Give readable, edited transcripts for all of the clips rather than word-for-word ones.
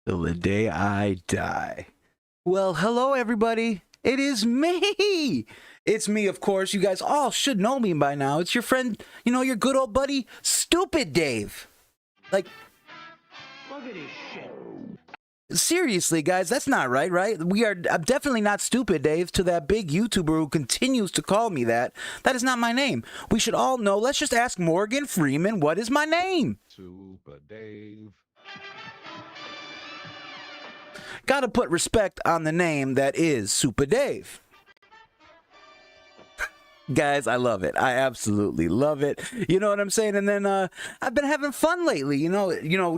till the day I die. Well, hello everybody. It is me. It's me, of course. You guys all should know me by now. It's your friend, your good old buddy, Stupid Dave. Like, look at this shit. Seriously, guys, that's not right? I'm definitely not Stupid Dave to that big YouTuber who continues to call me that. That is not my name. We should all know. Let's just ask Morgan Freeman, what is my name? Super Dave. Gotta put respect on the name that is Super Dave. Guys, I love it. I absolutely love it. You know what I'm saying? And then I've been having fun lately.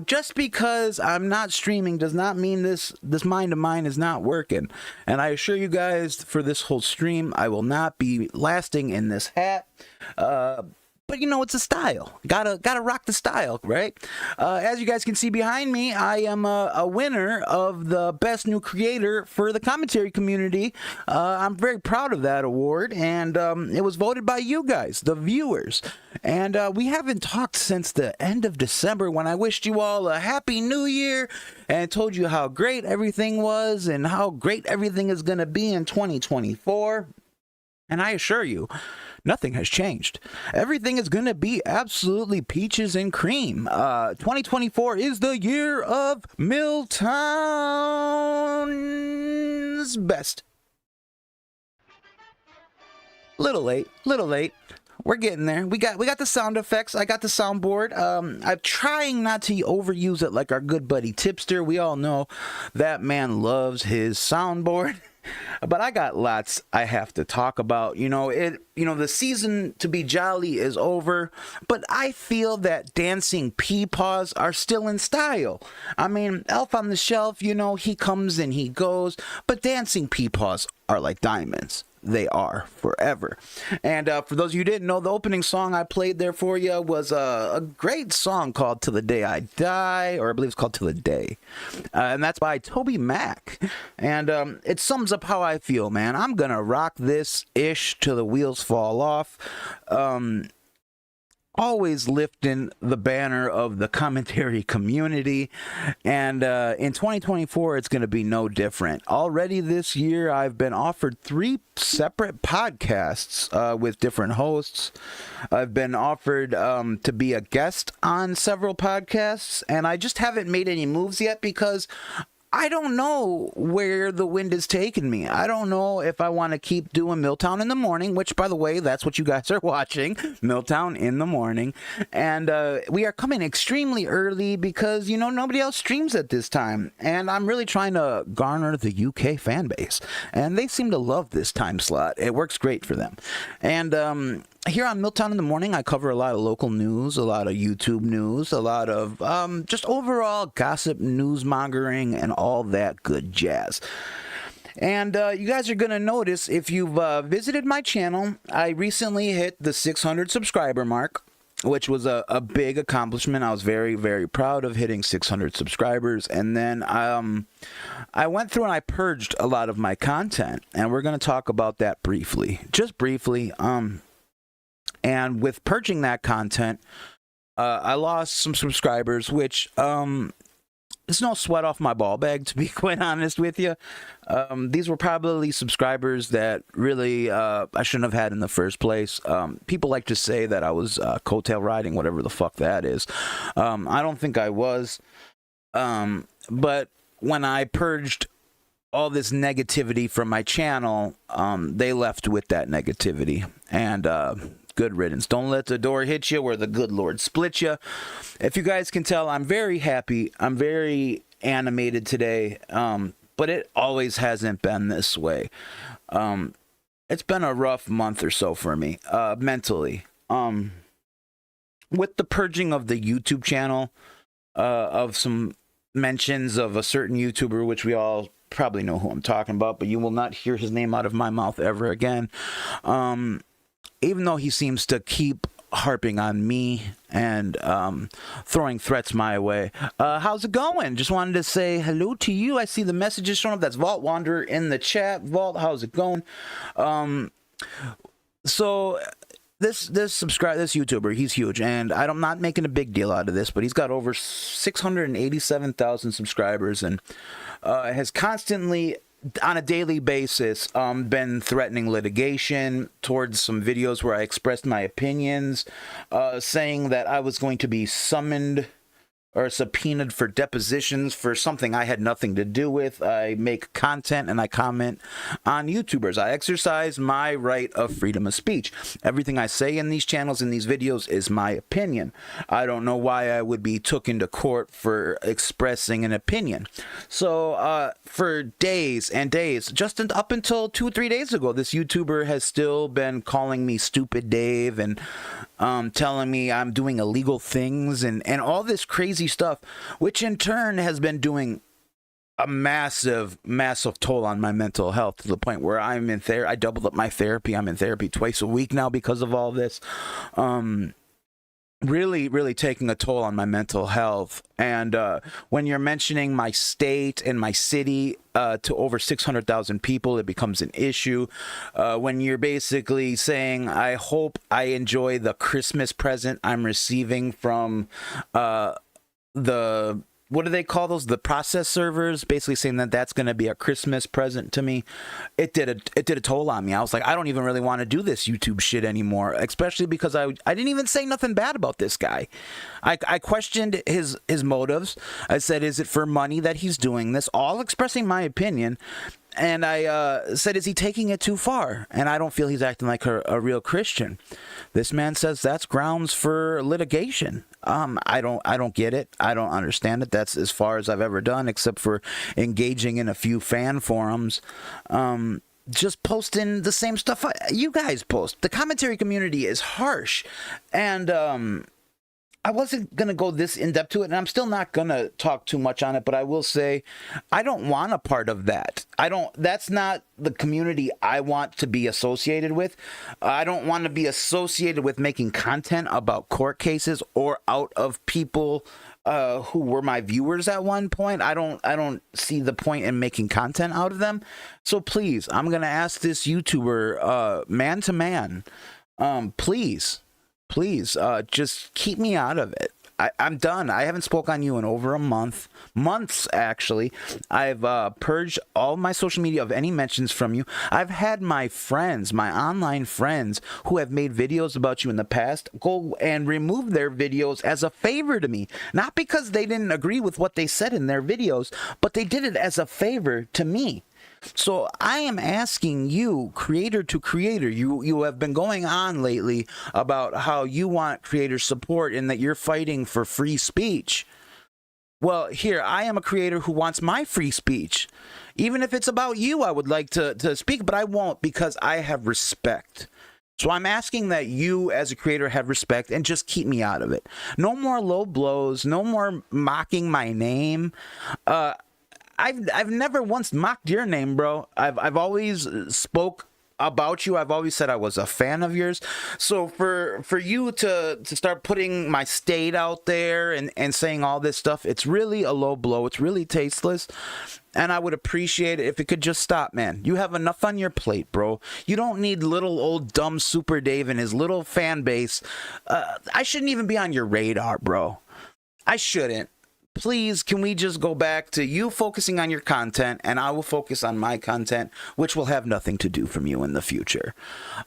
Just because I'm not streaming does not mean this mind of mine is not working. And I assure you guys, for this whole stream, I will not be lasting in this hat. But it's a style. Gotta rock the style, right? As you guys can see behind me, I am a winner of the Best New Creator for the commentary community. I'm very proud of that award, and it was voted by you guys, the viewers. And we haven't talked since the end of December, when I wished you all a happy new year and told you how great everything was and how great everything is going to be in 2024. And I assure you, nothing has changed. Everything is going to be absolutely peaches and cream. 2024 is the year of MILTOWNSBEST. Little late. We're getting there. We got the sound effects. I got the soundboard. I'm trying not to overuse it like our good buddy Tipster. We all know that man loves his soundboard. But I got lots I have to talk about. The season to be jolly is over, but I feel that dancing peepaws are still in style. I mean, Elf on the Shelf, he comes and he goes, but dancing peepaws are like diamonds. They are forever. And for those of you who didn't know, the opening song I played there for you was a great song called Till the Day I Die, or I believe it's called Till the Day. And that's by Toby Mac. And it sums up how I feel, man. I'm going to rock this ish till the wheels fall off. Always lifting the banner of the commentary community, and in 2024 it's going to be no different. Already this year I've been offered 3 separate podcasts with different hosts. I've been offered to be a guest on several podcasts, and I just haven't made any moves yet because I don't know where the wind is taking me. I don't know if I want to keep doing MILTOWN in the morning, which, by the way, that's what you guys are watching, MILTOWN in the morning. And we are coming extremely early because, nobody else streams at this time. And I'm really trying to garner the UK fan base. And they seem to love this time slot. It works great for them. And here on MILTOWN in the morning, I cover a lot of local news, a lot of YouTube news, a lot of just overall gossip, newsmongering, and all that good jazz. And you guys are going to notice, if you've visited my channel, I recently hit the 600 subscriber mark, which was a big accomplishment. I was very, very proud of hitting 600 subscribers. And then I went through and I purged a lot of my content, and we're going to talk about that briefly, just briefly. And with purging that content, I lost some subscribers, which it's no sweat off my ball bag, to be quite honest with you. These were probably subscribers that really I shouldn't have had in the first place. People like to say that I was coattail riding, whatever the fuck that is. I don't think I was. But when I purged all this negativity from my channel, they left with that negativity. And good riddance. Don't let the door hit you where the good Lord split you. If you guys can tell, I'm very happy. I'm very animated today, but it always hasn't been this way. It's been a rough month or so for me, mentally. With the purging of the YouTube channel, of some mentions of a certain YouTuber, which we all probably know who I'm talking about, but you will not hear his name out of my mouth ever again. Even though he seems to keep harping on me and throwing threats my way. How's it going? Just wanted to say hello to you. I see the messages showing up. That's Vault Wanderer in the chat. Vault, how's it going? So this YouTuber, he's huge, and I'm not making a big deal out of this, but he's got over 687,000 subscribers, and has constantly, on a daily basis, been threatening litigation towards some videos where I expressed my opinions, saying that I was going to be summoned or subpoenaed for depositions for something I had nothing to do with. I make content and I comment on YouTubers. I exercise my right of freedom of speech. Everything I say in these channels, in these videos, is my opinion. I don't know why I would be took into court for expressing an opinion. So for days and days, just up until 2 or 3 days ago, this YouTuber has still been calling me Stupid Dave and telling me I'm doing illegal things and all this crazy stuff, which in turn has been doing a massive toll on my mental health, to the point where I'm in therapy. I doubled up my therapy. I'm in therapy twice a week now because of all this. Really taking a toll on my mental health. And when you're mentioning my state and my city to over 600,000 people, it becomes an issue. When you're basically saying, I hope I enjoy the Christmas present I'm receiving from the, what do they call those? The process servers, basically saying that that's going to be a Christmas present to me. It did a toll on me. I was like, I don't even really want to do this YouTube shit anymore, especially because I didn't even say nothing bad about this guy. I questioned his motives. I said, is it for money that he's doing this? All expressing my opinion. And I said, is he taking it too far? And I don't feel he's acting like a real Christian. This man says that's grounds for litigation. I don't get it. I don't understand it. That's as far as I've ever done, except for engaging in a few fan forums. Just posting the same stuff you guys post. The commentary community is harsh. And I wasn't going to go this in-depth to it, and I'm still not going to talk too much on it, but I will say I don't want a part of that. That's not the community I want to be associated with. I don't want to be associated with making content about court cases or out of people who were my viewers at one point. I don't see the point in making content out of them. So please, I'm going to ask this YouTuber, man to man, please, just keep me out of it. I'm done. I haven't spoke on you in over a months actually. I've purged all my social media of any mentions from you. I've had my friends, my online friends who have made videos about you in the past, go and remove their videos as a favor to me. Not because they didn't agree with what they said in their videos, but they did it as a favor to me. So I am asking you, creator to creator, you have been going on lately about how you want creator support and that you're fighting for free speech. Well, here, I am a creator who wants my free speech. Even if it's about you, I would like to speak, but I won't, because I have respect. So I'm asking that you as a creator have respect and just keep me out of it. No more low blows, no more mocking my name. I've never once mocked your name, bro. I've always spoke about you. I've always said I was a fan of yours. So for you to start putting my state out there and saying all this stuff, it's really a low blow. It's really tasteless. And I would appreciate it if it could just stop, man. You have enough on your plate, bro. You don't need little old dumb Super Dave and his little fan base. I shouldn't even be on your radar, bro. I shouldn't. Please, can we just go back to you focusing on your content, and I will focus on my content, which will have nothing to do from you in the future.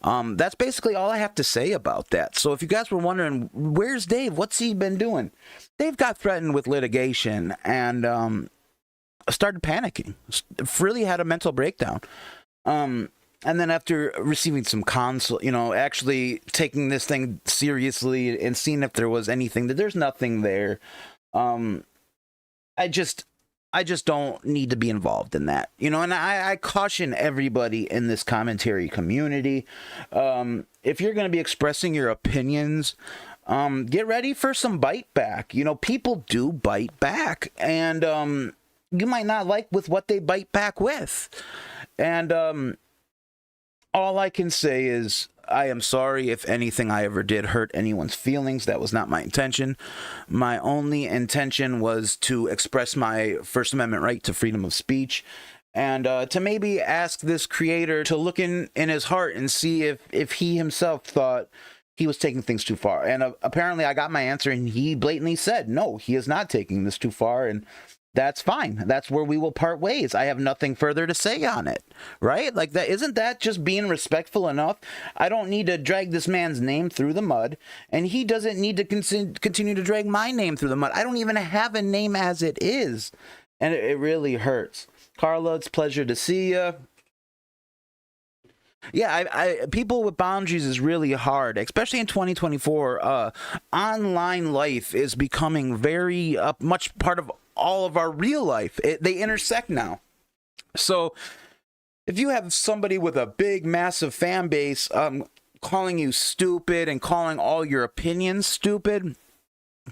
That's basically all I have to say about that. So if you guys were wondering, where's Dave? What's he been doing? Dave got threatened with litigation and started panicking. Really had a mental breakdown. And then after receiving some counsel, actually taking this thing seriously and seeing if there was anything, that there's nothing there. I just don't need to be involved in that, and I caution everybody in this commentary community. If you're going to be expressing your opinions, get ready for some bite back. People do bite back, and you might not like with what they bite back with. And all I can say is, I am sorry if anything I ever did hurt anyone's feelings. That was not my intention. My only intention was to express my First Amendment right to freedom of speech, and to maybe ask this creator to look in his heart and see if he himself thought he was taking things too far. And apparently I got my answer, and he blatantly said, no, he is not taking this too far. And that's fine. That's where we will part ways. I have nothing further to say on it, right? Like, that, isn't that just being respectful enough? I don't need to drag this man's name through the mud, and he doesn't need to continue to drag my name through the mud. I don't even have a name as it is, and it really hurts. Carla, it's a pleasure to see you. Yeah, I people with boundaries is really hard, especially in 2024. Online life is becoming very much part of all of our real life. They intersect now. So if you have somebody with a big, massive fan base calling you stupid and calling all your opinions stupid,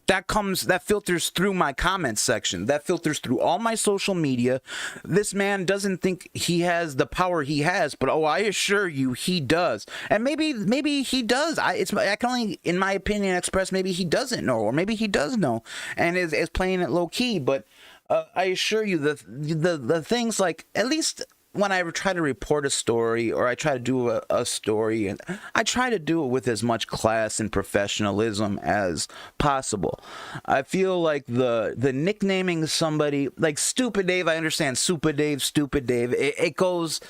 that filters through my comments section. That filters through all my social media. This man doesn't think he has the power he has, but I assure you he does. And maybe he does. I can only, in my opinion, express maybe he doesn't know, or maybe he does know and is playing it low key. But I assure you the things, like, at least when I try to report a story, or I try to do a story, and I try to do it with as much class and professionalism as possible. I feel like the nicknaming somebody like Stupid Dave, I understand Super Dave, Stupid Dave, it goes,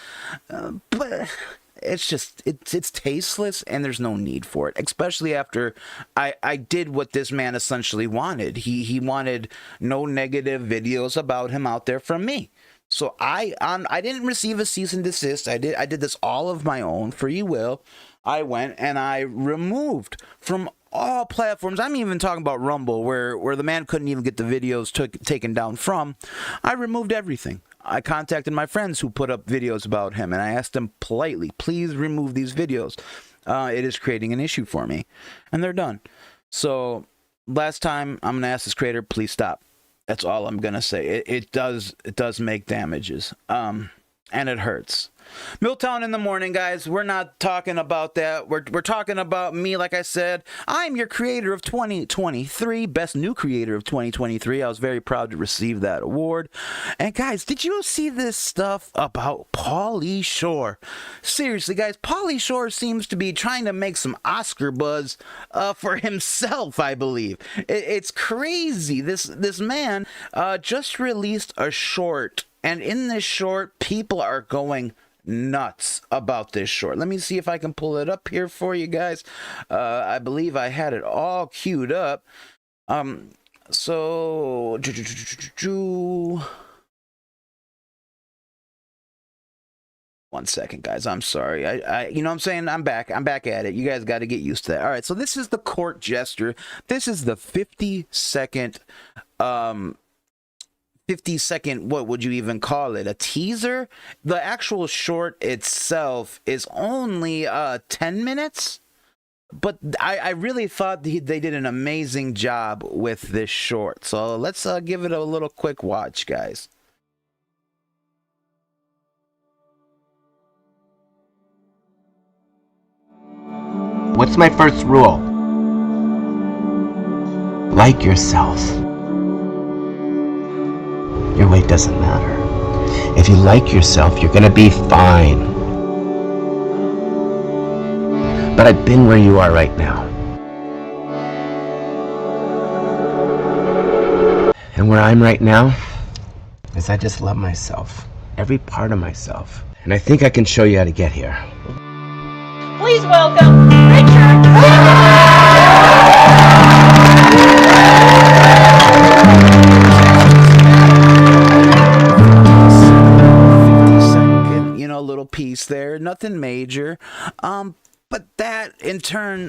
but it's just, it's tasteless, and there's no need for it, especially after I did what this man essentially wanted. He wanted no negative videos about him out there from me. So I didn't receive a cease and desist. I did this all of my own free will. I went and I removed from all platforms. I'm even talking about Rumble, where the man couldn't even get the videos taken down from. I removed everything. I contacted my friends who put up videos about him, and I asked them politely, please remove these videos. It is creating an issue for me. And they're done. So last time, I'm going to ask this creator, please stop. That's all I'm gonna say. It does make damages, and it hurts. MILTOWN in the morning, guys. We're not talking about that. We're talking about me. Like I said, I'm your creator of 2023, best new creator of 2023. I was very proud to receive that award. And guys, did you see this stuff about Pauly Shore? Seriously, guys, Pauly Shore seems to be trying to make some Oscar buzz for himself, I believe. It's crazy. This man just released a short, and in this short, people are going nuts about this short. Let me see if I can pull it up here for you guys. I believe I had it all queued up. So one second, guys. I'm sorry. I you know what I'm saying? I'm back at it. You guys got to get used to that. All right. So this is the court gesture. This is the 50-second 50-second, what would you even call it? A teaser? The actual short itself is only 10 minutes. But I really thought they did an amazing job with this short. So let's give it a little quick watch, guys. What's my first rule? Like yourself. Your weight doesn't matter. If you like yourself, you're gonna be fine. But I've been where you are right now. And where I'm right now is I just love myself. Every part of myself. And I think I can show you how to get here. Please welcome Richard. Little piece there, nothing major, but that in turn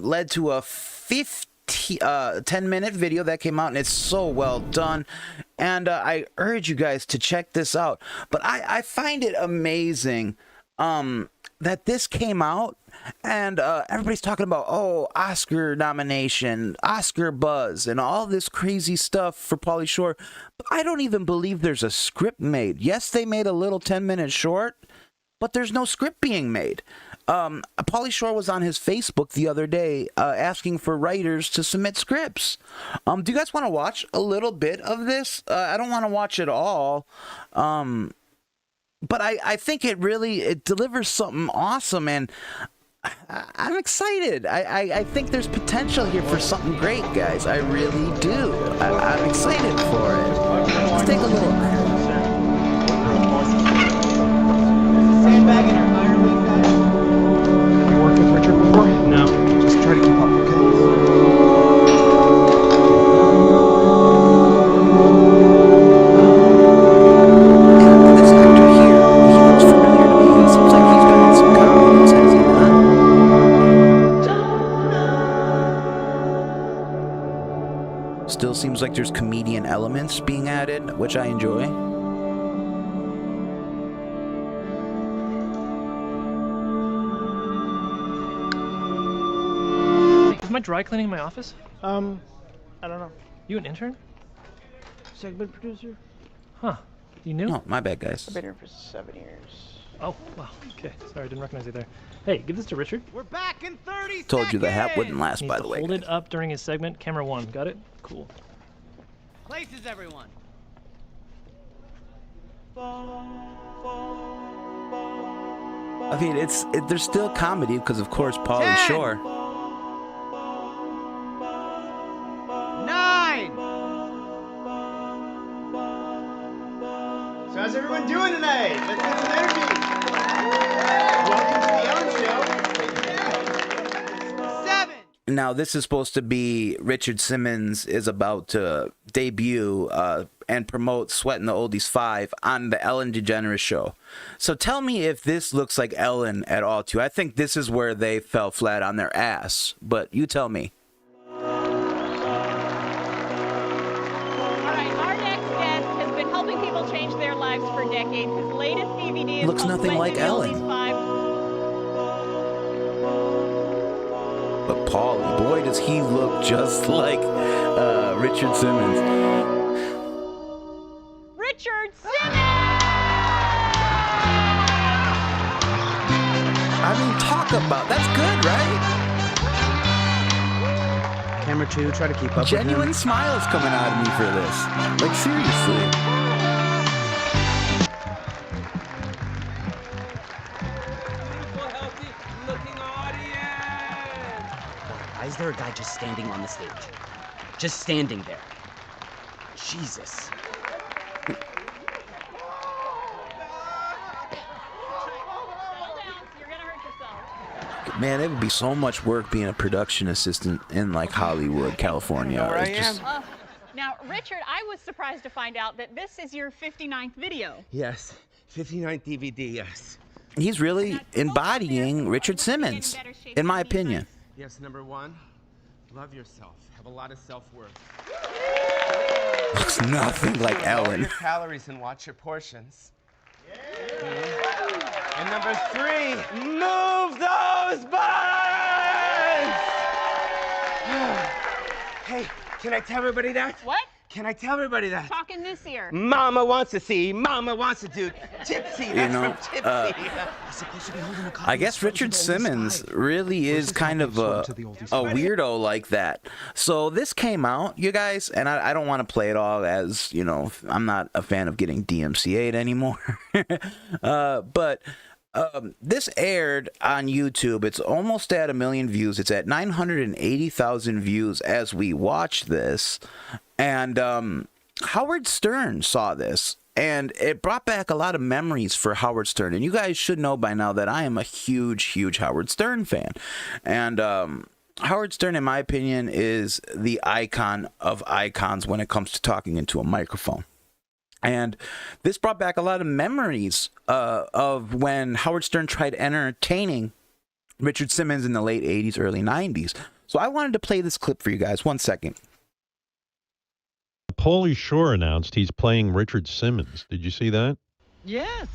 led to a 10-minute video that came out, and it's so well done, and I urge you guys to check this out. But I find it amazing that this came out, and everybody's talking about, oh, Oscar nomination, Oscar buzz, and all this crazy stuff for Pauly Shore. But I don't even believe there's a script made. Yes, they made a little 10-minute short, but there's no script being made. Pauly Shore was on his Facebook the other day asking for writers to submit scripts. Do you guys want to watch a little bit of this? I don't want to watch it all. But I think it delivers something awesome. And I'm excited. I think there's potential here for something great, guys. I really do. I'm excited for it. Let's take a look. Sandbag in our minor league guys. You worked with Richard before? No. Just try to keep up, okay? This actor here, he looks familiar to me. He seems like he's been in some comedies, has he not? Still seems like there's comedian elements being added, which I enjoy. Is my dry cleaning in my office? I don't know. You an intern? Segment producer? Huh. You knew? Oh, my bad, guys. I've been here for 7 years. Oh, wow. Okay. Sorry, I didn't recognize you there. Hey, give this to Richard. We're back in 30 Told you the hat wouldn't last, Needs by to the way. hold it up during his segment. Camera 1. Got it? Cool. Places, everyone. I mean, there's still comedy because, of course, Pauly 10. Shore. 9. So how's everyone doing tonight? Let's get some energy. Welcome to the Own Show. 7. Now, this is supposed to be Richard Simmons is about to debut and promote Sweatin' the Oldies 5 on the Ellen DeGeneres show. So tell me if this looks like Ellen at all to you. I think this is where they fell flat on their ass, but you tell me. All right, our next guest has been helping people change their lives for decades. His latest DVD is Looks called nothing like Sweatin' the Ellen. Oldies 5. But Pauly, boy, does he look just like Richard Simmons. Richard Simmons! I mean, talk about, that's good, right? Camera 2, try to keep up Genuine smiles coming out of me for this. Like, seriously. Why is there a guy just standing on the stage? Just standing there. Jesus. You're gonna hurt yourself. Man, it would be so much work being a production assistant in, like, Hollywood, California. It's just, Now, Richard, I was surprised to find out that this is your 59th video. Yes. 59th DVD, yes. he's really embodying Richard Simmons, in my opinion. Yes, number 1, love yourself. Have a lot of self-worth. Looks nothing like Lower Ellen. your calories and watch your portions. And number 3, move those buns! Hey, can I tell everybody that? What? Can I tell everybody that? Talking this ear. Mama wants to see, Mama wants to do. Tipsy, that's know, from Tipsy. I guess Richard Simmons really is kind of a weirdo like that. So this came out, you guys, and I don't want to play it all as, you know, I'm not a fan of getting DMCA'd anymore. But this aired on YouTube. It's almost at 1 million views. It's at 980,000 views as we watch this. And Howard Stern saw this, and it brought back a lot of memories for Howard Stern. And you guys should know by now that I am a huge, huge Howard Stern fan. And Howard Stern, in my opinion, is the icon of icons when it comes to talking into a microphone. And this brought back a lot of memories of when Howard Stern tried entertaining Richard Simmons in the late 80s, early 90s. So I wanted to play this clip for you guys. 1 second. Pauly Shore announced he's playing Richard Simmons. Did you see that? Yes.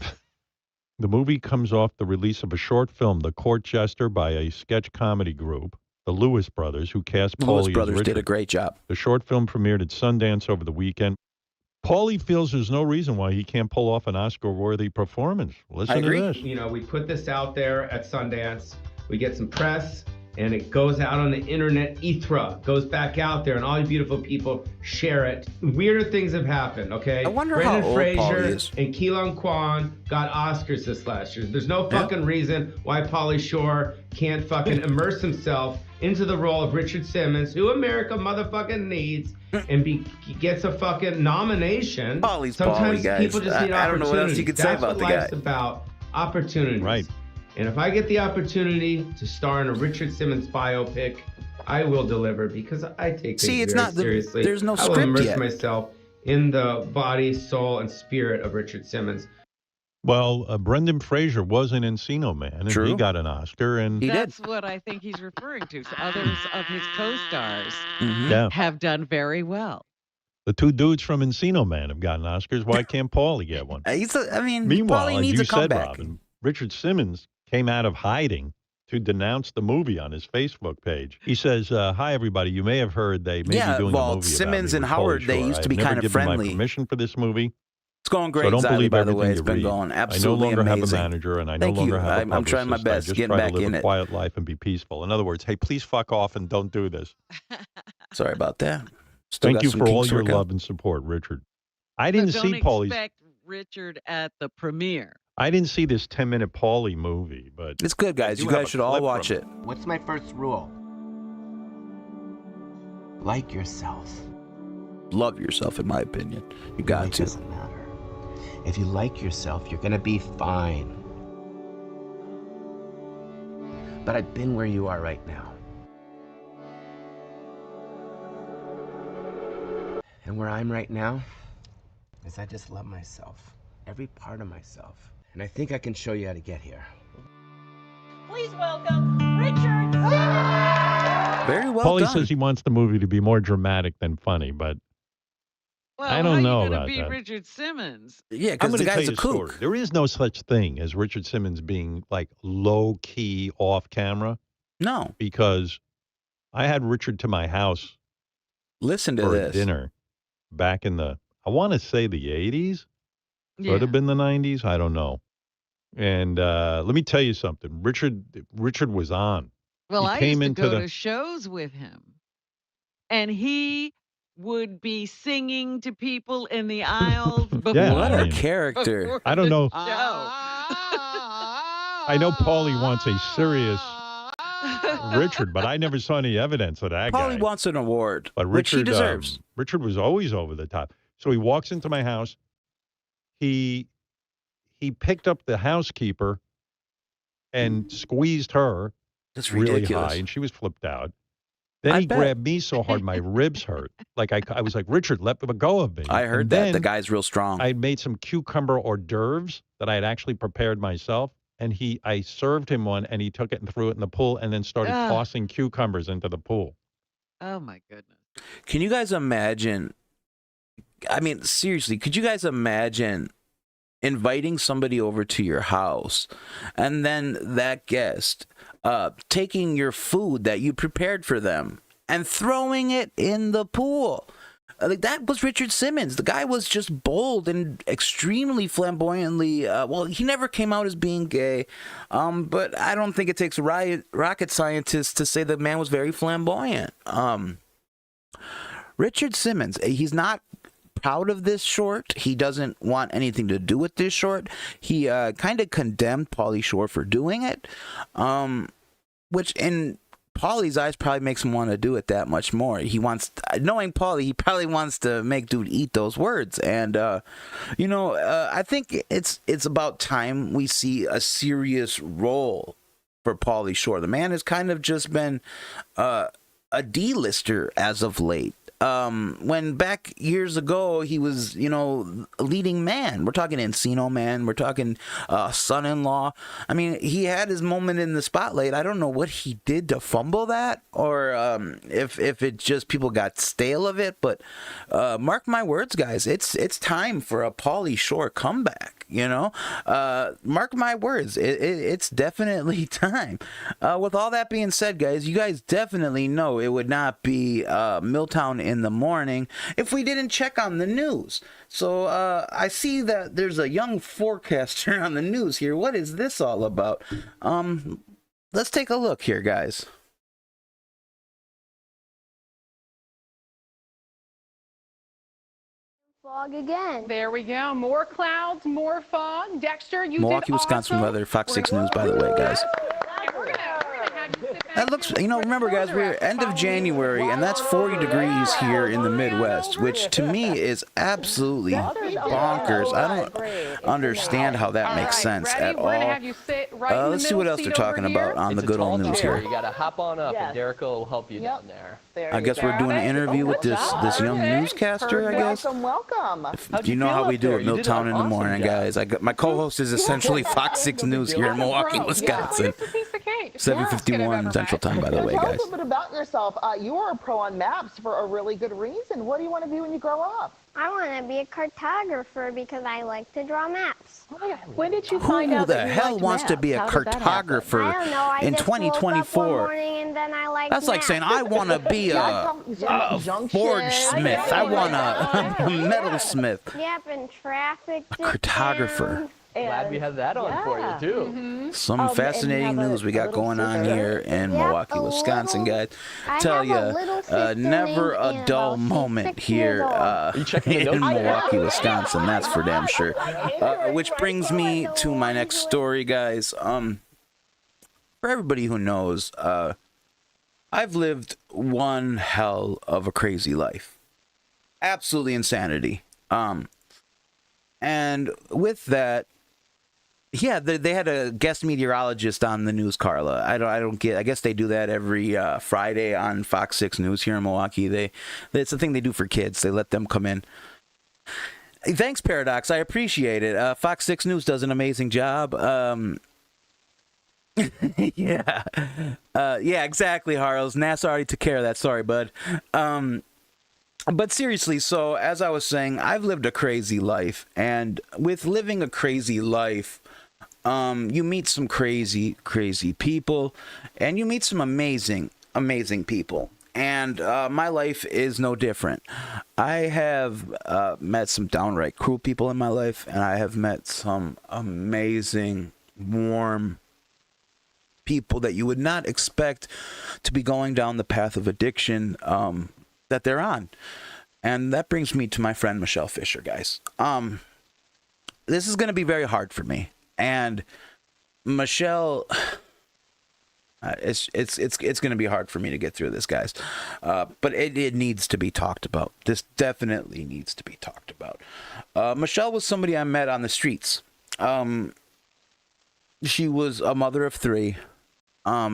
The movie comes off the release of a short film, The Court Jester, by a sketch comedy group, the Lewis Brothers, who cast The Pauly Lewis as Brothers Richard. did a great job. The short film premiered at Sundance over the weekend. Pauly feels there's no reason why he can't pull off an Oscar-worthy performance. Listen I agree. to this. You know, we put this out there at Sundance. We get some press. and it goes out on the internet, goes back out there, and all you beautiful people share it. Weirder things have happened, okay? I wonder Brendan how old Fraser Pauly is. and Keelan Kwan got Oscars this last year. There's no fucking reason why Pauly Shore can't fucking immerse himself into the role of Richard Simmons, who America motherfucking needs, and gets a fucking nomination. Pauly's Sometimes Pauly, guys. people just need I don't know what else you opportunities. could say That's about what the guy. life's about, opportunities. Right. And if I get the opportunity to star in a Richard Simmons biopic, I will deliver because I take things See, it's very not the- seriously. there's no I will script immerse yet. myself in the body, soul, and spirit of Richard Simmons. Well, Brendan Fraser was in Encino Man, and he True. got an Oscar, and He did. That's what I think he's referring to. So others of his co-stars yeah, have done very well. the two dudes from Encino Man have gotten Oscars. Why can't Pauly get one? I mean, Meanwhile, Pauly as needs you a said, comeback. Robin, Richard Simmons came out of hiding to denounce the movie on his Facebook page. He says, "Hi, everybody. You may have heard they may Yeah, be doing well, a movie Simmons about me and with Howard, Pauly they Shore. used to be I've never kind of given friendly. my permission for this movie. It's going So great, don't Xavi, believe by the everything way. It's you been read. going I no absolutely longer have a amazing. manager, and I Thank no longer you. have a I'm trying my publicist. best I just getting try back to live in a it. quiet life and be peaceful. In other words, hey, please fuck off and don't do this. Sorry about that. Still Thank got you some for all kinks to your work out. love and support, Richard. I But didn't don't see Pauly's. expect Richard at the premiere. I didn't see this 10-minute Pauly movie, but It's good, guys. do You have guys a should all clip watch from it. What's my first rule? Like yourself. Love yourself, in my opinion. You got It to. doesn't matter. If you like yourself, you're gonna be fine. But I've been where you are right now. And where I'm right now is I just love myself. Every part of myself. And I think I can show you how to get here. Please welcome Richard Simmons. Very well Pauly done. says he wants the movie to be more dramatic than funny, but Well, I don't how know you gonna about be that. Richard Simmons? Yeah, I'm because going the to tell guy's you a a story. kook. There is no such thing as Richard Simmons being like low key off camera, No. because I had Richard to my house Listen to for a this. dinner back in the, I want to say the 80s. Yeah. Could have been the 90s. I don't know. And let me tell you something. Richard was on. Well, he I came used to into go the- to shows with him, and he would be singing to people in the aisles before. Yeah, What I a mean, character. before I don't the know. show. I know Pauly wants a serious Richard, but I never saw any evidence of that Pauly guy. wants an award, But which he Richard, deserves. Richard was always over the top. So he walks into my house. He picked up the housekeeper and squeezed her That's really ridiculous. high, and she was flipped out. Then I he bet. grabbed me so hard my ribs hurt. Like I was like, Richard, let go of me. I heard And that. The then guy's real strong. I made some cucumber hors d'oeuvres that I had actually prepared myself. And I served him one, and he took it and threw it in the pool, and then started Ah. tossing cucumbers into the pool. Oh my goodness. Can you guys imagine? I mean, seriously, could you guys imagine inviting somebody over to your house and then that guest taking your food that you prepared for them and throwing it in the pool? Like, that was Richard Simmons. The guy was just bold and extremely flamboyantly. Well, he never came out as being gay, but I don't think it takes a rocket scientist to say the man was very flamboyant. Richard Simmons, he's not proud of this short. He doesn't want anything to do with this short. He kind of condemned Pauly Shore for doing it, which in Pauly's eyes probably makes him want to do it that much more. He wants, knowing Pauly, he probably wants to make dude eat those words. And I think it's about time we see a serious role for Pauly Shore. The man has kind of just been a D-lister as of late. When back years ago he was, a leading man. We're talking Encino Man. We're talking Son-in-Law. I mean, he had his moment in the spotlight. I don't know what he did to fumble that, or if it just people got stale of it. But mark my words, guys, it's time for a Pauly Shore comeback. Mark my words, it's definitely time. With all that being said, guys, you guys definitely know it would not be MILTOWN in the morning if we didn't check on the news. So I see that there's a young forecaster on the news here. What is this all about? Let's take a look here, guys. Fog again. There we go. More clouds, more fog. Dexter, you Milwaukee, did Wisconsin awesome. weather, Fox 6 News, by the way, guys. And we're gonna have you sit back That looks, and you know, remember, guys, further we're after end of following January, and that's 40 degrees here in the Midwest, which to me is absolutely bonkers. I don't understand how that makes sense at all. Let's see what else they're talking about on the good old news here. You gotta hop on up, and Derek will help you down there. I guess we're doing an interview with this young newscaster, I guess. Welcome. You know how we do it, MILTOWN in the morning, guys. My co-host is essentially Fox 6 News here in Milwaukee, Wisconsin. 7:51 Central Time, by the way, Tell guys. us a little bit about yourself. You are a pro on maps for a really good reason. What do you want to be when you grow up? I want to be a cartographer because I like to draw maps. When did you Who the hell wants to be a cartographer I don't know. I in just woke up one 2024? morning and then I like That's like maps. saying I want to be a forge smith. I want a metal smith. Yep, and traffic. Cartographer. Glad we have that on for you, too. Some fascinating news we got going on here in Milwaukee, Wisconsin, guys. Tell you, never a dull moment here in Milwaukee, Wisconsin. That's for damn sure. Which brings me to my next story, guys. For everybody who knows, I've lived one hell of a crazy life. Absolutely insanity. And with that, yeah, they had a guest meteorologist on the news, Carla. I don't get. I guess they do that every Friday on Fox 6 News here in Milwaukee. It's a thing they do for kids. They let them come in. Thanks, Paradox. I appreciate it. Fox 6 News does an amazing job. Yeah, exactly, Harles. NASA already took care of that. Sorry, bud. But seriously, so as I was saying, I've lived a crazy life, and with living a crazy life, you meet some crazy people, and you meet some amazing people. And my life is no different. I have met some downright cruel people in my life, and I have met some amazing, warm people that you would not expect to be going down the path of addiction that they're on. And that brings me to my friend Michelle Fisher, guys. This is going to be very hard for me. And Michelle, it's going to be hard for me to get through this, guys. But it needs to be talked about. This definitely needs to be talked about. Michelle was somebody I met on the streets. She was a mother of 3.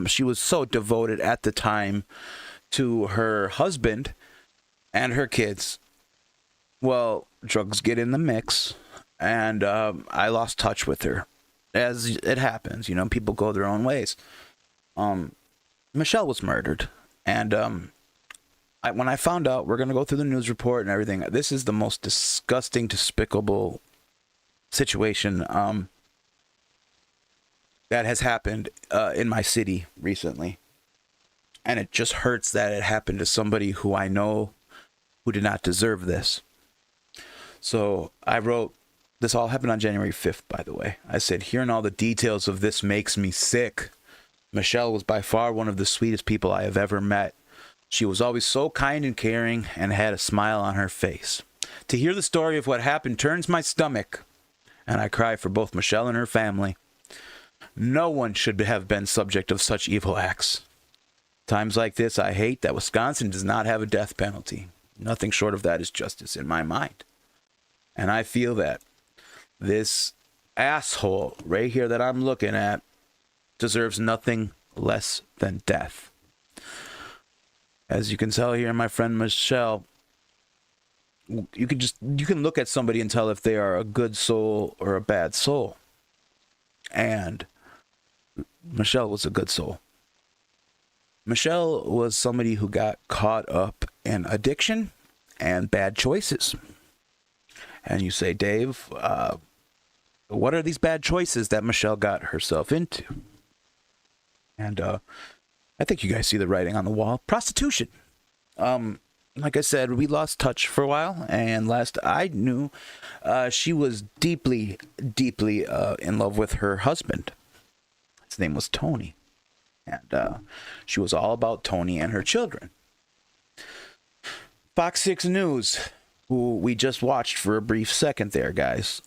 She was so devoted at the time to her husband and her kids. Well, drugs get in the mix, and I lost touch with her. As it happens, you know, people go their own ways. Michelle was murdered, and when I found out, we're going to go through the news report and everything. This is the most disgusting, despicable situation that has happened in my city recently. And it just hurts that it happened to somebody who I know who did not deserve this. So I wrote, this all happened on January 5th, by the way. I said, hearing all the details of this makes me sick. Michelle was by far one of the sweetest people I have ever met. She was always so kind and caring and had a smile on her face. To hear the story of what happened turns my stomach, and I cry for both Michelle and her family. No one should have been subject of such evil acts. Times like this, I hate that Wisconsin does not have a death penalty. Nothing short of that is justice in my mind. And I feel that this asshole right here that I'm looking at deserves nothing less than death. As you can tell here, my friend Michelle, you can look at somebody and tell if they are a good soul or a bad soul. And Michelle was a good soul. Michelle was somebody who got caught up in addiction and bad choices. And you say, Dave, what are these bad choices that Michelle got herself into? And I think you guys see the writing on the wall. Prostitution. Like I said, we lost touch for a while. And last I knew, she was deeply, deeply in love with her husband. His name was Tony. And she was all about Tony and her children. Fox 6 News who we just watched for a brief second there, guys.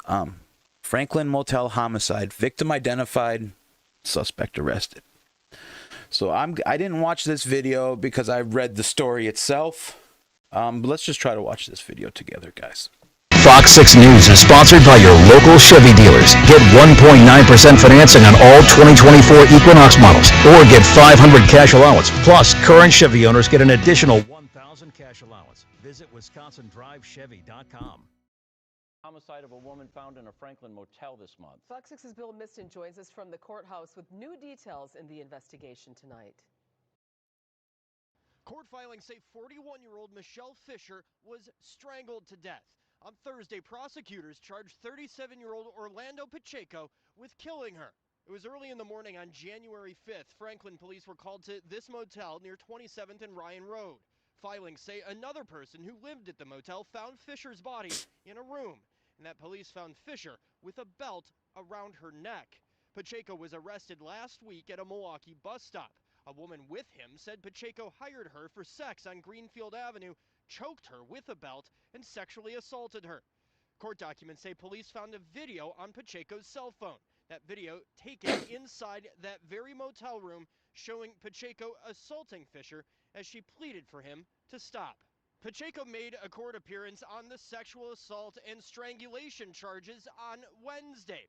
Franklin Motel homicide, victim identified, suspect arrested. So I didn't watch this video because I read the story itself. But let's just try to watch this video together, guys. Fox 6 News is sponsored by your local Chevy dealers. Get 1.9% financing on all 2024 Equinox models, or get $500 cash allowance. Plus, current Chevy owners get an additional $1,000 cash allowance. Visit WisconsinDriveChevy.com. Homicide of a woman found in a Franklin motel this month. Fox 6's Bill Miston joins us from the courthouse with new details in the investigation tonight. Court filings say 41-year-old Michelle Fisher was strangled to death. On Thursday, prosecutors charged 37-year-old Orlando Pacheco with killing her. It was early in the morning on January 5th. Franklin police were called to this motel near 27th and Ryan Road. Filings say another person who lived at the motel found Fisher's body in a room, and that police found Fisher with a belt around her neck. Pacheco was arrested last week at a Milwaukee bus stop. A woman with him said Pacheco hired her for sex on Greenfield Avenue, choked her with a belt, and sexually assaulted her. Court documents say police found a video on Pacheco's cell phone. That video taken inside that very motel room showing Pacheco assaulting Fisher as she pleaded for him to stop. Pacheco made a court appearance on the sexual assault and strangulation charges on Wednesday.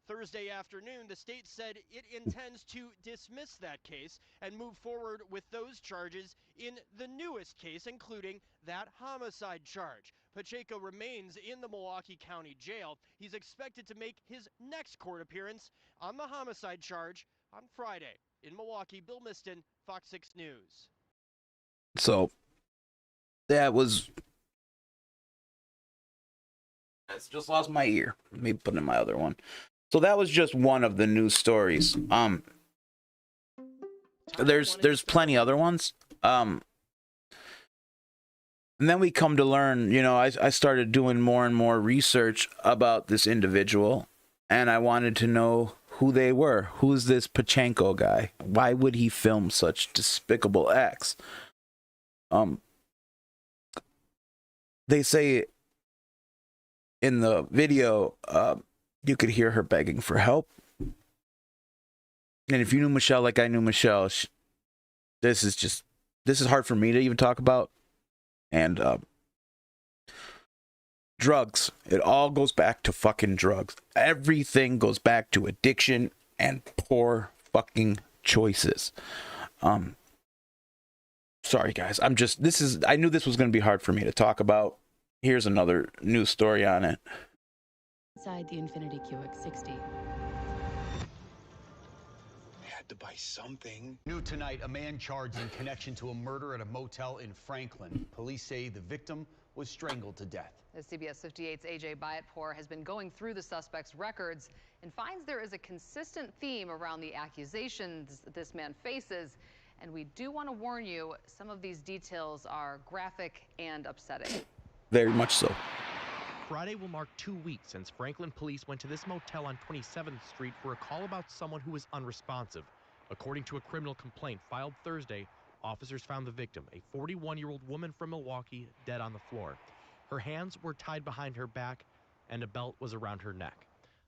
Thursday afternoon, the state said it intends to dismiss that case and move forward with those charges in the newest case, including that homicide charge. Pacheco remains in the Milwaukee County Jail. He's expected to make his next court appearance on the homicide charge on Friday. In Milwaukee, Bill Miston, Fox 6 News. So that was... I just lost my ear. Let me put in my other one. So that was just one of the news stories. There's plenty other ones. And then we come to learn, you know, I started doing more and more research about this individual, and I wanted to know who they were. Who's this Pacheco guy? Why would he film such despicable acts? They say in the video, you could hear her begging for help. And if you knew Michelle like I knew Michelle, this is hard for me to even talk about. And drugs. It all goes back to fucking drugs. Everything goes back to addiction and poor fucking choices. Sorry guys, I knew this was going to be hard for me to talk about. Here's another news story on it. Inside the Infiniti QX60. Had to buy something. New tonight, a man charged in connection to a murder at a motel in Franklin. Police say the victim was strangled to death. The CBS 58's AJ Bayatpour has been going through the suspect's records and finds there is a consistent theme around the accusations this man faces. And we do want to warn you, some of these details are graphic and upsetting. Very much so. Friday will mark 2 weeks since Franklin police went to this motel on 27th Street for a call about someone who was unresponsive. According to a criminal complaint filed Thursday, officers found the victim, a 41-year-old woman from Milwaukee, dead on the floor. Her hands were tied behind her back and a belt was around her neck.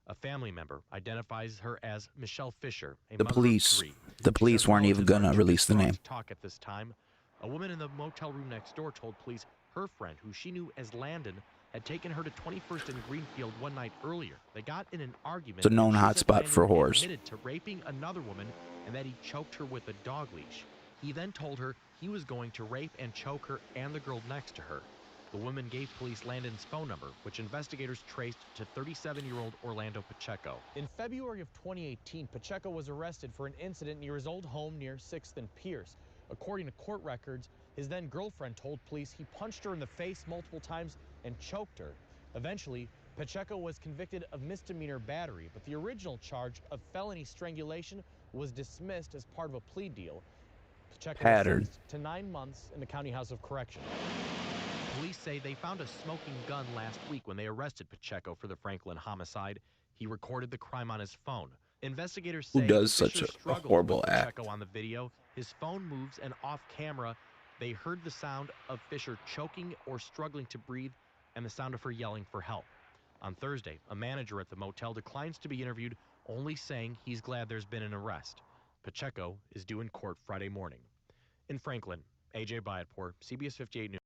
A family member identifies her as Michelle Fisher, a The mother police of 3. weren't even gonna release the name. Talk at this time. A woman in the motel room next door told police her friend, who she knew as Landon, had taken her to 21st and Greenfield one night earlier. They got in an argument. It's a known and she said hotspot for Landon whores. admitted to raping another woman and that he choked her with a dog leash. He then told her he was going to rape and choke her and the girl next to her. The woman gave police Landon's phone number, which investigators traced to 37-year-old Orlando Pacheco. In February of 2018, Pacheco was arrested for an incident near his old home near 6th and Pierce. According to court records, his then-girlfriend told police he punched her in the face multiple times and choked her. Eventually, Pacheco was convicted of misdemeanor battery, but the original charge of felony strangulation was dismissed as part of a plea deal. Pacheco was sentenced to 9 months in the County House of Correction. Police say they found a smoking gun last week when they arrested Pacheco for the Franklin homicide. He recorded the crime on his phone. Investigators say Who does Fisher such a struggled horrible with act? Pacheco on the video. His phone moves, and off camera, they heard the sound of Fisher choking or struggling to breathe and the sound of her yelling for help. On Thursday, a manager at the motel declines to be interviewed, only saying he's glad there's been an arrest. Pacheco is due in court Friday morning. In Franklin, AJ Byattpour, CBS 58 News.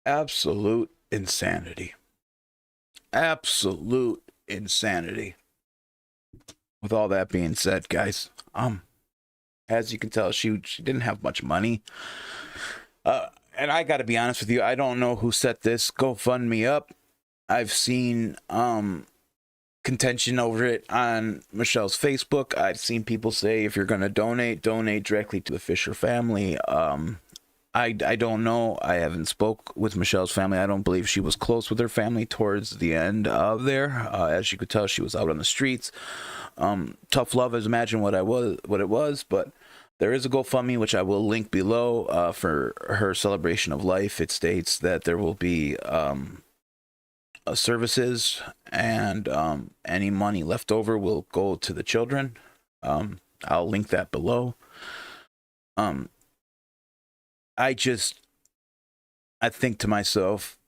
Absolute insanity. Absolute insanity. With all that being said, guys, as you can tell, she didn't have much money. And I got to be honest with you, I don't know who set this GoFundMe up. I've seen contention over it on Michele's Facebook. I've seen people say if you're going to donate directly to the Fisher family. I don't know. I haven't spoke with Michele's family. I don't believe she was close with her family towards the end of there. As you could tell, she was out on the streets. Tough love is imagine what it was, but there is a GoFundMe, which I will link below for her celebration of life. It states that there will be services, and any money left over will go to the children. I'll link that below. I think to myself,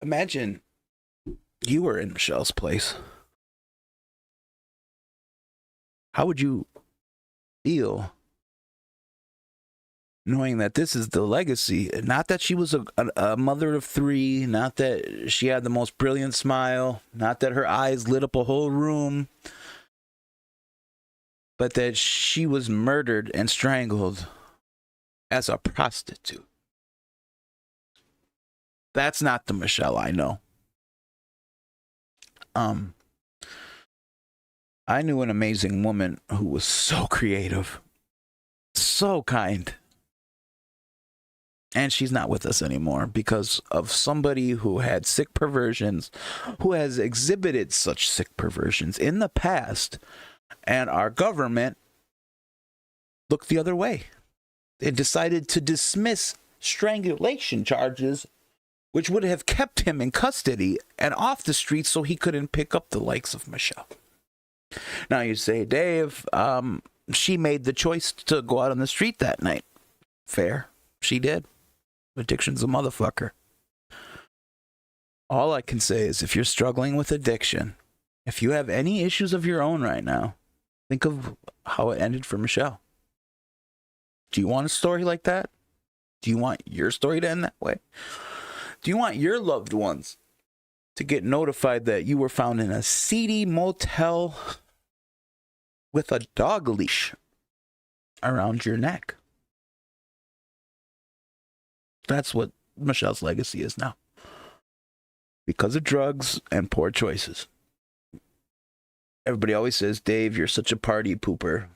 imagine you were in Michele's place. How would you feel knowing that this is the legacy? Not that she was a mother of three, not that she had the most brilliant smile, not that her eyes lit up a whole room, but that she was murdered and strangled as a prostitute. That's not the Michele I know. I knew an amazing woman who was so creative, so kind. And she's not with us anymore because of somebody who had sick perversions, who has exhibited such sick perversions in the past, and our government looked the other way. It decided to dismiss strangulation charges, which would have kept him in custody and off the streets so he couldn't pick up the likes of Michele. Now you say, Dave, she made the choice to go out on the street that night. Fair. She did. Addiction's a motherfucker. All I can say is if you're struggling with addiction, if you have any issues of your own right now, think of how it ended for Michele. Do you want a story like that? Do you want your story to end that way? Do you want your loved ones to get notified that you were found in a seedy motel with a dog leash around your neck? That's what Michele's legacy is now. Because of drugs and poor choices. Everybody always says, Dave, you're such a party pooper.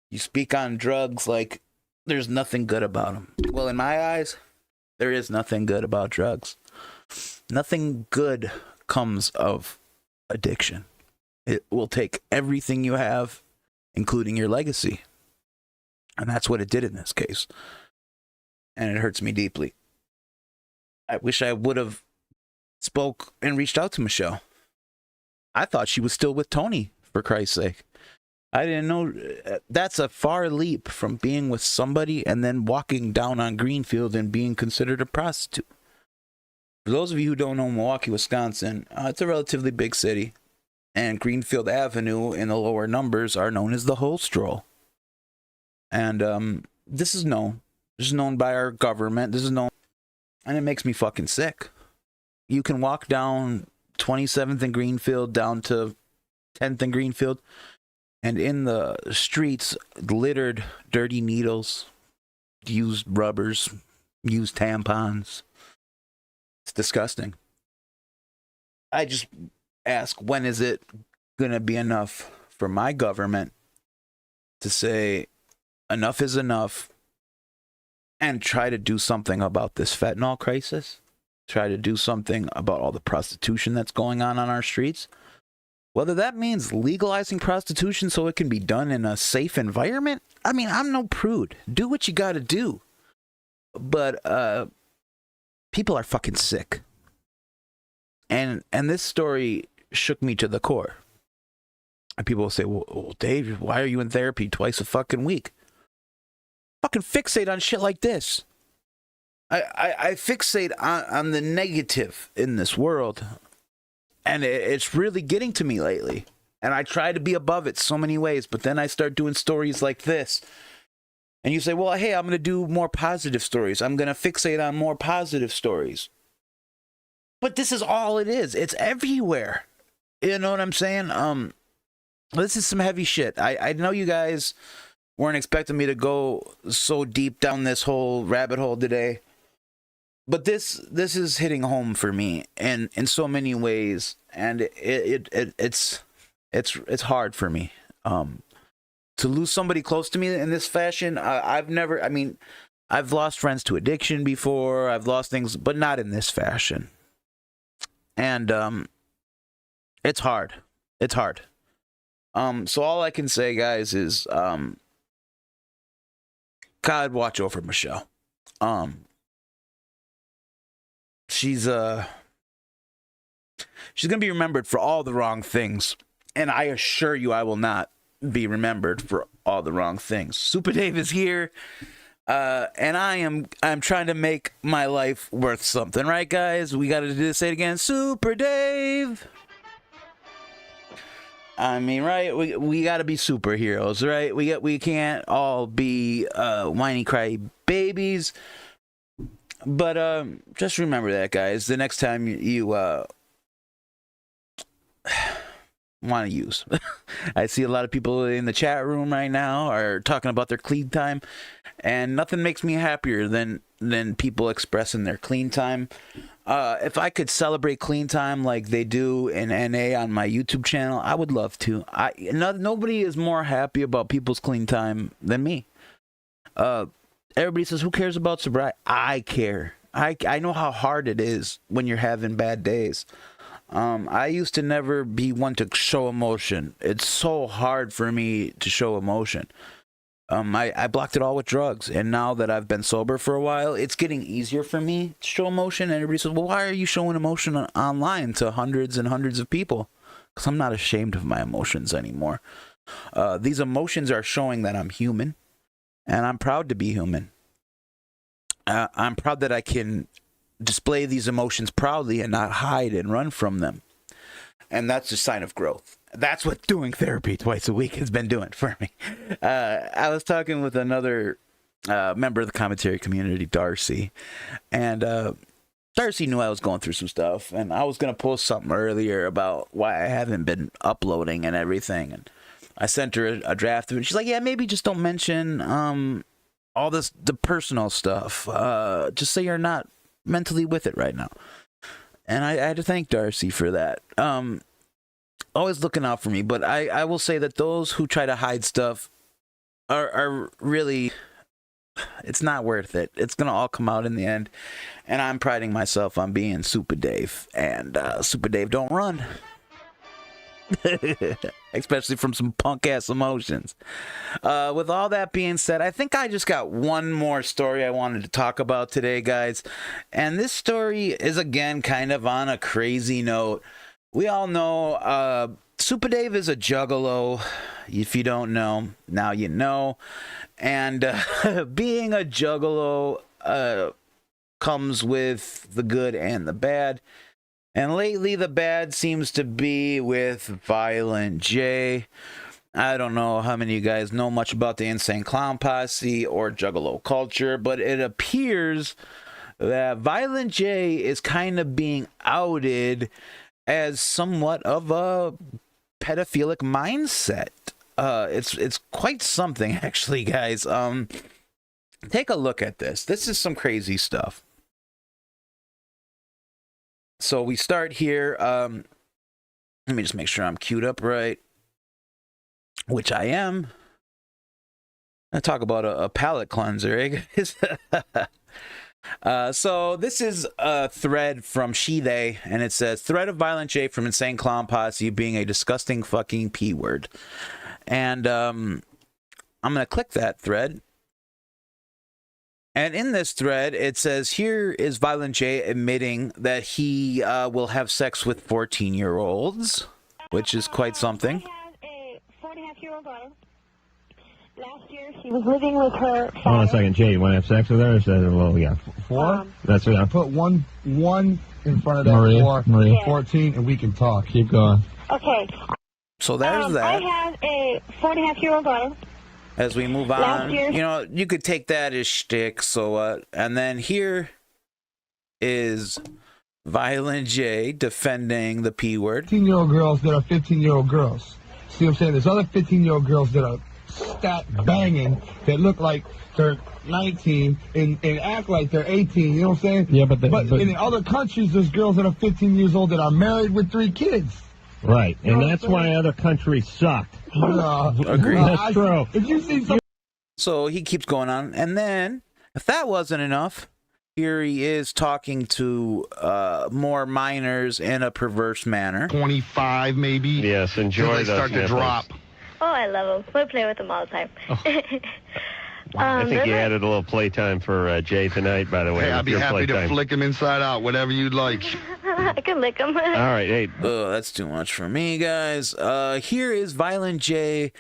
You speak on drugs like there's nothing good about them. Well, in my eyes, there is nothing good about drugs. Nothing good comes of addiction. It will take everything you have, including your legacy. And that's what it did in this case. And it hurts me deeply. I wish I would have spoke and reached out to Michele. I thought she was still with Tony, for Christ's sake. I didn't know. That's a far leap from being with somebody and then walking down on Greenfield and being considered a prostitute. For those of you who don't know Milwaukee, Wisconsin, it's a relatively big city. And Greenfield Avenue in the lower numbers are known as the Hole Stroll. And this is known. This is known by our government. This is known. And it makes me fucking sick. You can walk down 27th and Greenfield down to 10th and Greenfield. And in the streets, littered dirty needles, used rubbers, used tampons. It's disgusting. I just ask, when is it going to be enough for my government to say enough is enough and try to do something about this fentanyl crisis? Try to do something about all the prostitution that's going on our streets? Whether that means legalizing prostitution so it can be done in a safe environment? I mean, I'm no prude. Do what you got to do. But people are fucking sick. And this story shook me to the core. And people will say, well, Dave, why are you in therapy twice a fucking week? Fucking fixate on shit like this. I fixate on the negative in this world, and it's really getting to me lately. And I try to be above it so many ways, but then I start doing stories like this. And you say, well, hey, I'm going to do more positive stories. I'm going to fixate on more positive stories. But this is all it is. It's everywhere. You know what I'm saying? This is some heavy shit. I know you guys weren't expecting me to go so deep down this whole rabbit hole today. But this is hitting home for me in so many ways. And it's hard for me. To lose somebody close to me in this fashion, I've lost friends to addiction before. I've lost things, but not in this fashion. And it's hard. It's hard. So all I can say, guys, is God watch over Michelle. She's gonna be remembered for all the wrong things, and I assure you I will not be remembered for all the wrong things. Super Dave is here, and I'm trying to make my life worth something, right, guys? We gotta say it again. Super Dave. I mean, right? We gotta be superheroes, right? We can't all be whiny cry babies. But just remember that, guys. The next time you want to use. I see a lot of people in the chat room right now are talking about their clean time, and nothing makes me happier than people expressing their clean time. If I could celebrate clean time like they do in NA on my YouTube channel, I would love to. Nobody is more happy about people's clean time than me. Everybody says, who cares about sobriety? I care. I know how hard it is when you're having bad days. I used to never be one to show emotion. It's so hard for me to show emotion. I blocked it all with drugs, and now that I've been sober for a while, it's getting easier for me to show emotion. And everybody says, well, why are you showing emotion online to hundreds and hundreds of people? Because I'm not ashamed of my emotions anymore. These emotions are showing that I'm human, and I'm proud to be human. I'm proud that I can display these emotions proudly and not hide and run from them. And that's a sign of growth. That's what doing therapy twice a week has been doing for me. I was talking with another member of the commentary community, Darcy, and Darcy knew I was going through some stuff, and I was going to post something earlier about why I haven't been uploading and everything, and I sent her a draft of it. She's like, yeah, maybe just don't mention all the personal stuff. Just say you're not mentally with it right now. And I had to thank Darcy for that. Always looking out for me, but I will say that those who try to hide stuff are really, it's not worth it. It's going to all come out in the end. And I'm priding myself on being Super Dave. And Super Dave don't run. Especially from some punk-ass emotions. With all that being said, I think I just got one more story I wanted to talk about today, guys. And this story is, again, kind of on a crazy note. We all know Super Dave is a juggalo. If you don't know, now you know. And being a juggalo comes with the good and the bad. And lately, the bad seems to be with Violent J. I don't know how many of you guys know much about the Insane Clown Posse or Juggalo culture, but it appears that Violent J is kind of being outed as somewhat of a pedophilic mindset. It's quite something, actually, guys. Take a look at this. This is some crazy stuff. So we start here. Let me just make sure I'm queued up right, which I am. I talk about a palate cleanser, eh, guys? So this is a thread from She/They, and it says, thread of Violent J from Insane Clown Posse being a disgusting fucking P-word. And I'm going to click that thread. And in this thread, it says, here is Violent J admitting that he will have sex with 14-year-olds, which is quite something. I have a 4.5-year-old daughter, Last year, she was living with her Hold on a second, Jay. You want to have sex with her? Or is that, well, yeah. 4? That's it. I put one in front of that Marie, 4, Marie. 14, and we can talk. Keep going. Okay. So there's that. I have a 4.5-year-old daughter. As we move on, you know, you could take that as shtick, so what? And then here is Violent J defending the P word. 15-year-old girls that are 15-year-old girls. See what I'm saying? There's other 15-year-old girls that are stat banging that look like they're 19 and act like they're 18. You know what I'm saying? Yeah, but in other countries, there's girls that are 15 years old that are married with 3 kids. Right, and that's why other countries suck. Agreed. That's true. If you see some... So he keeps going on, and then if that wasn't enough, here he is talking to more minors in a perverse manner. 25 maybe. Yes, enjoy those start to drop. Oh, I love them. We play with them all the time. I think you added a little playtime for Jay tonight, by the way. Hey, I'd be happy to flick him inside out, whatever you'd like. I can lick them. All right, hey. Oh, that's too much for me, guys. Here is Violent J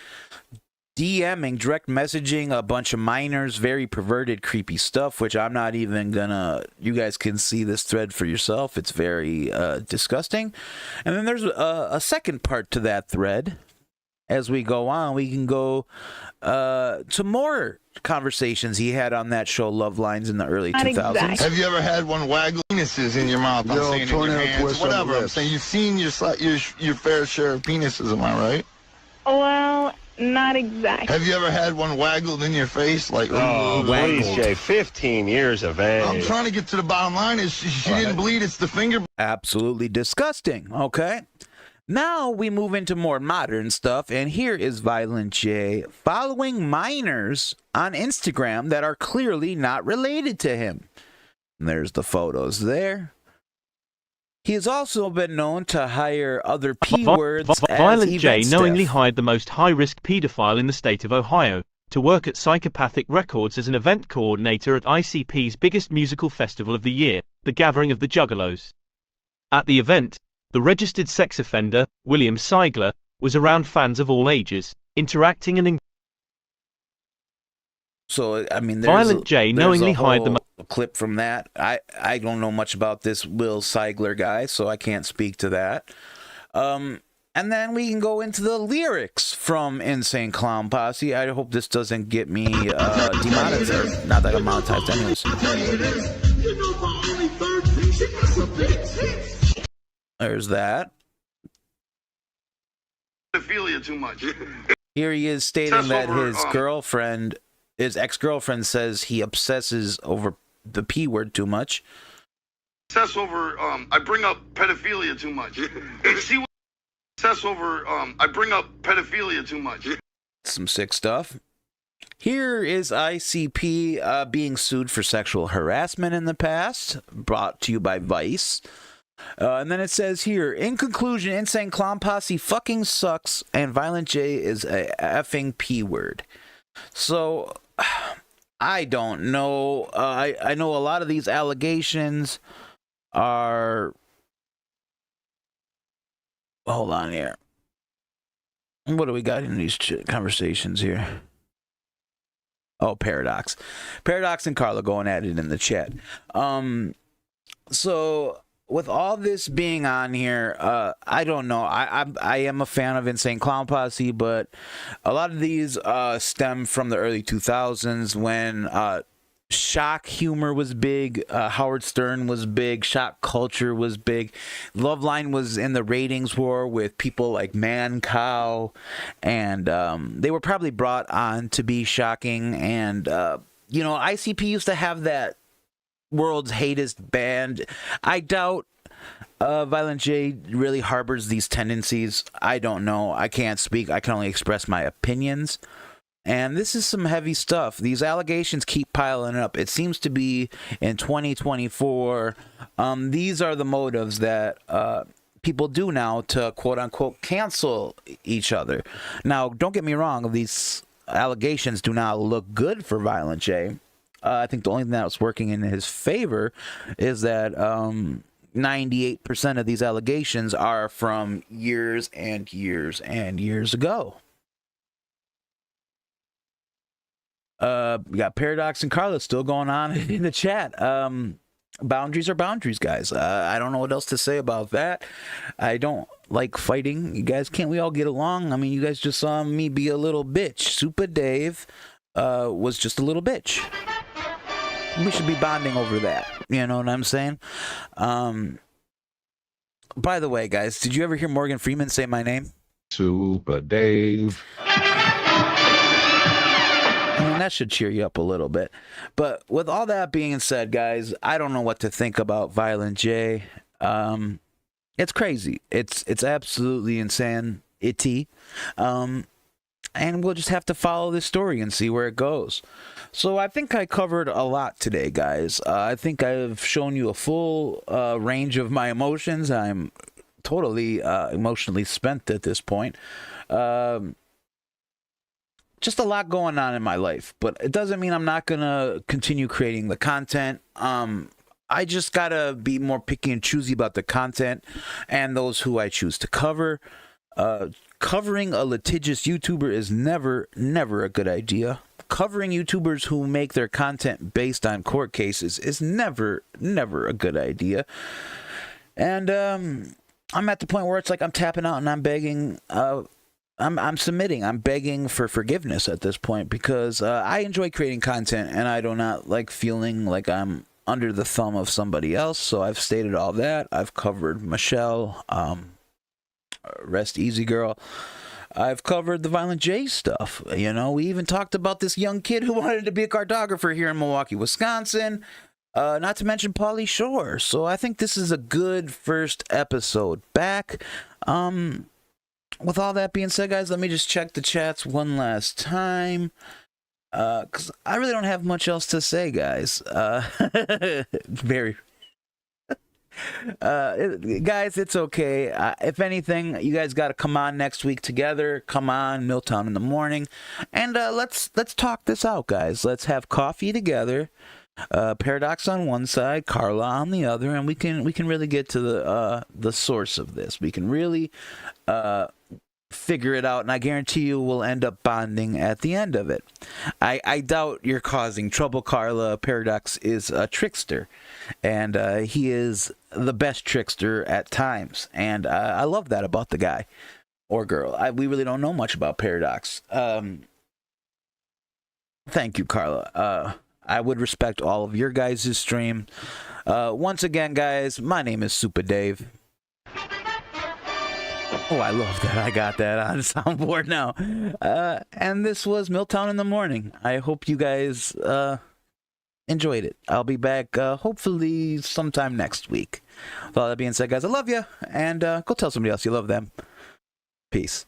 DMing, direct messaging a bunch of minors, very perverted, creepy stuff, which I'm not even gonna... You guys can see this thread for yourself. It's very disgusting. And then there's a second part to that thread. As we go on, we can go to more conversations he had on that show, Love Lines, in the early 2000s. Have you ever had one waggle penises in your mouth? I'm saying in your hands, whatever. I'm saying you've seen your fair share of penises, am I right? Well, not exactly. Have you ever had one waggled in your face? Like, Oh, please, Jay, 15 years of age. I'm trying to get to the bottom line. Is she didn't bleed, it's the finger. Absolutely disgusting, okay? Now we move into more modern stuff, and here is Violent J following minors on Instagram that are clearly not related to him. And there's the photos there. He has also been known to hire other P-words as Violent J event knowingly staff. hired the most high-risk paedophile in the state of Ohio to work at Psychopathic Records as an event coordinator at ICP's biggest musical festival of the year, the Gathering of the Juggalos. At the event, the registered sex offender, William Seigler, was around fans of all ages, interacting and So, I mean, Violent J knowingly hired the clip from that. I don't know much about this Will Seigler guy, so I can't speak to that. And then we can go into the lyrics from Insane Clown Posse. I hope this doesn't get me demonetized. Not that I'm monetized anyways. There's that. Pedophilia too much. Here he is stating that his over, girlfriend, his ex-girlfriend, says he obsesses over the P word too much. Obsess over, I bring up pedophilia too much. And she was obsess over, I bring up pedophilia too much. Some sick stuff. Here is ICP being sued for sexual harassment in the past, brought to you by Vice. And then it says here, in conclusion, Insane Clown Posse fucking sucks, and Violent J is a effing P word. So, I don't know. I know a lot of these allegations are... Hold on here. What do we got in these conversations here? Oh, Paradox. Paradox and Carla going at it in the chat. So... with all this being on here, I don't know. I am a fan of Insane Clown Posse, but a lot of these stem from the early 2000s when shock humor was big, Howard Stern was big, shock culture was big. Loveline was in the ratings war with people like Man Cow, and they were probably brought on to be shocking. And, you know, ICP used to have that world's hatest band. I doubt Violent J really harbors these tendencies. I don't know. I can't speak. I can only express my opinions. And this is some heavy stuff. These allegations keep piling up. It seems to be in 2024. These are the motives that people do now to quote-unquote cancel each other. Now, don't get me wrong. These allegations do not look good for Violent J. I think the only thing that's working in his favor is that 98% of these allegations are from years and years and years ago. We got Paradox and Carla still going on in the chat. Boundaries are boundaries, guys. I don't know what else to say about that. I don't like fighting. You guys, can't we all get along? I mean, you guys just saw me be a little bitch. Super Dave was just a little bitch. We should be bonding over that. You know what I'm saying? By the way, guys, did you ever hear Morgan Freeman say my name? Super Dave. I mean, that should cheer you up a little bit. But with all that being said, guys, I don't know what to think about Violent J. It's crazy. It's absolutely insane. And we'll just have to follow this story and see where it goes. So I think I covered a lot today, guys. I think I've shown you a full range of my emotions. I'm totally emotionally spent at this point. Just a lot going on in my life, but it doesn't mean I'm not going to continue creating the content. I just got to be more picky and choosy about the content and those who I choose to cover. Covering a litigious YouTuber is never a good idea. Covering YouTubers who make their content based on court cases is never a good idea. And I'm at the point where it's like I'm tapping out and I'm begging, I'm submitting, I'm begging for forgiveness at this point, because I enjoy creating content and I do not like feeling like I'm under the thumb of somebody else. So I've stated all that. I've covered Michelle, rest easy girl. I've covered the Violent J stuff. You know, we even talked about this young kid who wanted to be a cartographer here in Milwaukee, Wisconsin. Not to mention Pauly Shore. So I think this is a good first episode back. With all that being said, guys, let me just check the chats one last time. Because I really don't have much else to say, guys. Guys, it's okay. If anything, you guys got to come on next week together. Come on, MILTOWN in the morning, and let's talk this out, guys. Let's have coffee together. Paradox on one side, Carla on the other, and we can really get to the source of this. We can really figure it out, and I guarantee you we'll end up bonding at the end of it. I doubt you're causing trouble, Carla. Paradox is a trickster, and he is the best trickster at times, and I love that about the guy or girl. We really don't know much about Paradox. Thank you, Carla. I would respect all of your guys' stream. Once again, guys, my name is Super Dave. Oh, I love that. I got that on soundboard now. And this was MILTOWN in the morning. I hope you guys enjoyed it. I'll be back hopefully sometime next week. With all that being said, guys, I love you. And go tell somebody else you love them. Peace.